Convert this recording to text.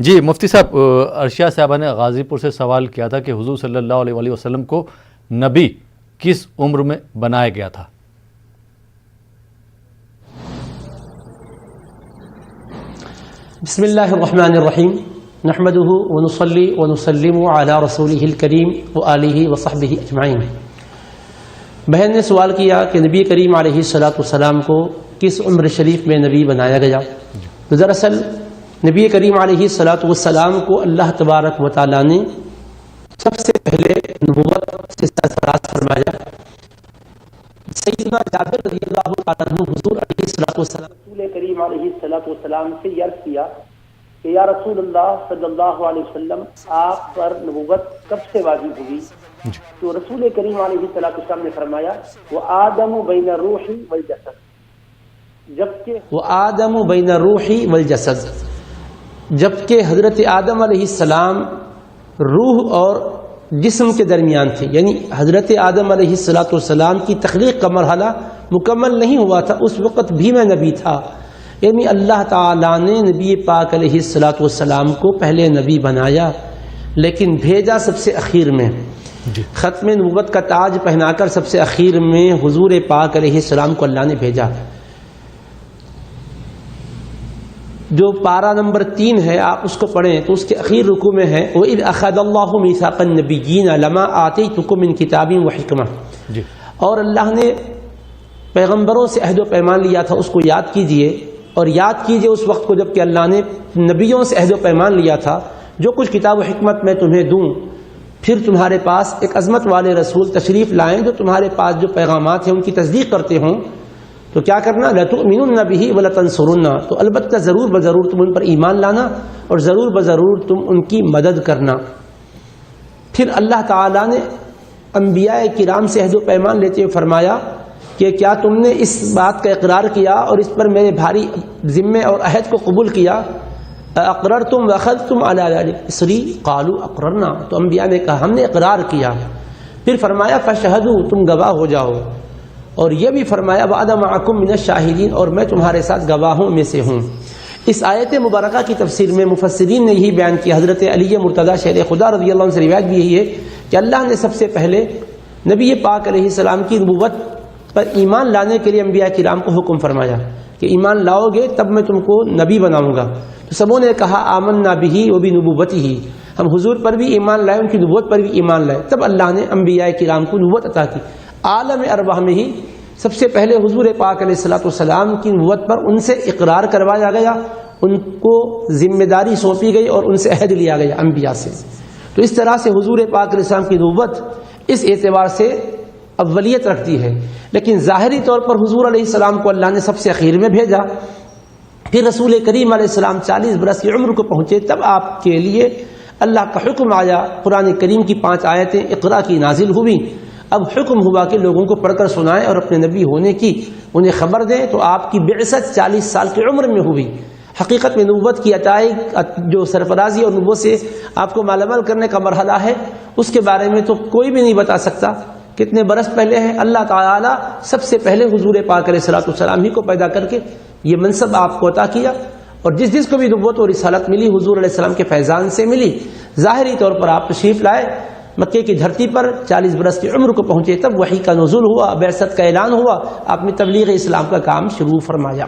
جی مفتی صاحب، عرشیہ صاحبہ نے غازی پور سے سوال کیا تھا کہ حضور صلی اللہ علیہ وآلہ وسلم کو نبی کس عمر میں بنایا گیا تھا؟ بسم اللہ الرحمن الرحیم، نحمده ونصلی ونسلم علی رسولہ الکریم وآلہ وصحبہ اجمعین۔ بہن نے سوال کیا کہ نبی کریم علیہ السلام کو کس عمر شریف میں نبی بنایا گیا؟ دراصل نبی کریم علیہ السلام کو اللہ تبارک و تعالیٰ نے سب سے پہلے نبوت سے سرفراز فرمایا۔ سیدنا جابر رضی اللہ تعالیٰ عنہ حضور علیہ السلام رسول کریم علیہ السلام سے یہ عرض کیا کہ یا رسول اللہ صلی اللہ علیہ وسلم، آپ پر نبوت کب سے واجب ہوئی؟ تو رسول کریم علیہ السلام نے فرمایا وَآدَمُ بَيْنَ الرُّوحِ وَالْجَسَدِ، جبکہ حضرت آدم علیہ السلام روح اور جسم کے درمیان تھے، یعنی حضرت آدم علیہ السلام کی تخلیق کا مرحلہ مکمل نہیں ہوا تھا، اس وقت بھی میں نبی تھا۔ یعنی اللہ تعالیٰ نے نبی پاک علیہ السلام کو پہلے نبی بنایا لیکن بھیجا سب سے اخیر میں، ختم نبوت کا تاج پہنا کر سب سے اخیر میں حضور پاک علیہ السلام کو اللہ نے بھیجا۔ جو پارہ نمبر 3 ہے، آپ اس کو پڑھیں تو اس کے اخیر رکوع میں ہے وَإِذْ أَخَذَ اللَّهُ مِيثَاقَ النَّبِيِّينَ لَمَا آتَيْتُكُم مِّن كِتَابٍ وَحِكْمَةٍ، اور اللہ نے پیغمبروں سے عہد و پیمان لیا تھا، اس کو یاد کیجئے، اور یاد کیجئے اس وقت کو جب کہ اللہ نے نبیوں سے عہد و پیمان لیا تھا جو کچھ کتاب و حکمت میں تمہیں دوں، پھر تمہارے پاس ایک عظمت والے رسول تشریف لائیں جو تمہارے پاس جو پیغامات ہیں ان کی تصدیق کرتے ہوں، تو کیا کرنا؟ لَتُؤْمِنُنَّ بِهِ وَلَتَنْصُرُنَّ، تو البتہ ضرور بضرور تم ان پر ایمان لانا اور ضرور بضرور تم ان کی مدد کرنا۔ پھر اللہ تعالیٰ نے انبیاء کرام سے عہد و پیمان لیتے ہوئے فرمایا کہ کیا تم نے اس بات کا اقرار کیا اور اس پر میرے بھاری ذمے اور عہد کو قبول کیا؟ اقررتم واخذتم علی ذلک اصری قالوا اقررنا، تو انبیاء نے کہا ہم نے اقرار کیا۔ پھر فرمایا فشہدوا، تم گواہ ہو جاؤ، اور یہ بھی فرمایا وَأَنَا مَعَكُم مِّنَ الشَّاهِدِينَ، اور میں تمہارے ساتھ گواہوں میں سے ہوں۔ اس آیت مبارکہ کی تفسیر میں مفسرین نے یہی بیان کیا، حضرت علی مرتضیٰ شیر خدا رضی اللہ عنہ سے روایت بھی یہی ہے کہ اللہ نے سب سے پہلے نبی پاک علیہ السلام کی نبوت پر ایمان لانے کے لیے انبیاء کرام کو حکم فرمایا کہ ایمان لاؤ گے تب میں تم کو نبی بناؤں گا۔ تو سبوں نے کہا آمنا بہ وبنبوتہ، ہم حضور پر بھی ایمان لائے، ان کی نبوت پر بھی ایمان لائے۔ تب اللہ نے انبیاء کرام کو نبوت عطا کی۔ عالم ارواح میں ہی سب سے پہلے حضور پاک علیہ السلام کی نبوت پر ان سے اقرار کروایا گیا، ان کو ذمہ داری سونپی گئی اور ان سے عہد لیا گیا انبیاء سے۔ تو اس طرح سے حضور پاک علیہ السلام کی نبوت اس اعتبار سے اولیت رکھتی ہے، لیکن ظاہری طور پر حضور علیہ السلام کو اللہ نے سب سے اخیر میں بھیجا۔ پھر رسول کریم علیہ السلام 40 برس کی عمر کو پہنچے، تب آپ کے لیے اللہ کا حکم آیا، قرآن کریم کی 5 آیتیں اقرا کی نازل ہوئی۔ اب حکم ہوا کہ لوگوں کو پڑھ کر سنائیں اور اپنے نبی ہونے کی انہیں خبر دیں، تو آپ کی بعثت 40 سال کی عمر میں ہوئی۔ حقیقت میں نبوت کی عطائی جو سرفرازی اور نبوت سے آپ کو مالامال کرنے کا مرحلہ ہے، اس کے بارے میں تو کوئی بھی نہیں بتا سکتا کتنے برس پہلے ہے۔ اللہ تعالیٰ سب سے پہلے حضور پاک علیہ السلام ہی کو پیدا کر کے یہ منصب آپ کو عطا کیا، اور جس کو بھی نبوت اور رسالت ملی حضور علیہ السلام کے فیضان سے ملی۔ ظاہری طور پر آپ تشریف لائے مکے کی دھرتی پر، 40 برس کی عمر کو پہنچے، تب وحی کا نزول ہوا، بعثت کا اعلان ہوا، آپ نے تبلیغ اسلام کا کام شروع فرمایا۔